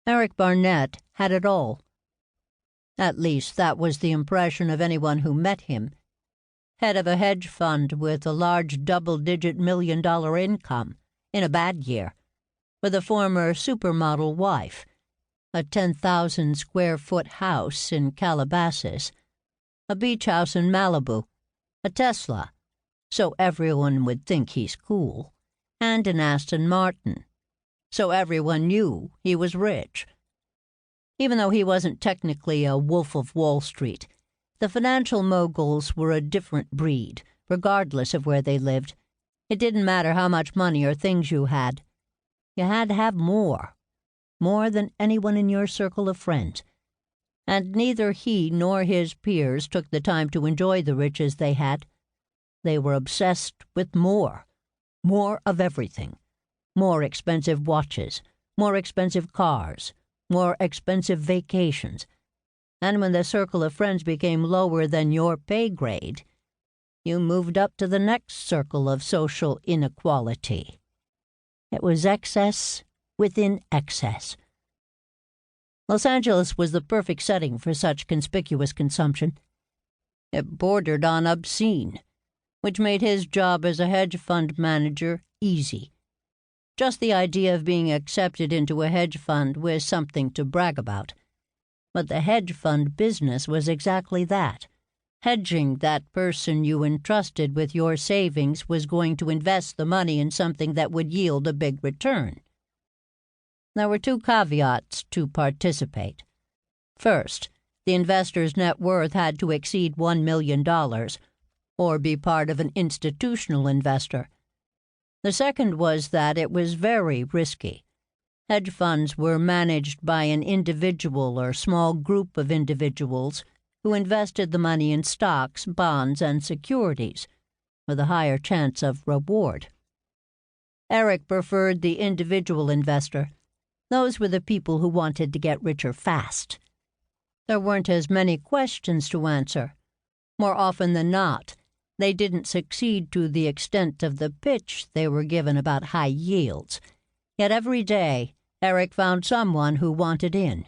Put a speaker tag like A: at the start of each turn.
A: Eric Barnett had it all. At least that was the impression of anyone who met him. Head of a hedge fund with a large double-digit million-dollar income in a bad year, with a former supermodel wife, a 10,000-square-foot house in Calabasas, a beach house in Malibu, a Tesla, so everyone would think he's cool, and an Aston Martin, so everyone knew he was rich. Even though he wasn't technically a Wolf of Wall Street, the financial moguls were a different breed, regardless of where they lived. It didn't matter how much money or things you had. You had to have more than anyone in your circle of friends. And neither he nor his peers took the time to enjoy the riches they had. They were obsessed with more of everything. More expensive watches, more expensive cars, more expensive vacations. And when the circle of friends became lower than your pay grade, you moved up to the next circle of social inequality. It was excess within excess. Los Angeles was the perfect setting for such conspicuous consumption. It bordered on obscene, which made his job as a hedge fund manager easy. Just the idea of being accepted into a hedge fund was something to brag about. But the hedge fund business was exactly that. Hedging that person you entrusted with your savings was going to invest the money in something that would yield a big return. There were two caveats to participate. First, the investor's net worth had to exceed $1 million, or be part of an institutional investor. The second was that it was very risky. Hedge funds were managed by an individual or small group of individuals who invested the money in stocks, bonds, and securities, with a higher chance of reward. Eric preferred the individual investor. Those were the people who wanted to get richer fast. There weren't as many questions to answer. More often than not, they didn't succeed to the extent of the pitch they were given about high yields. Yet every day, Eric found someone who wanted in.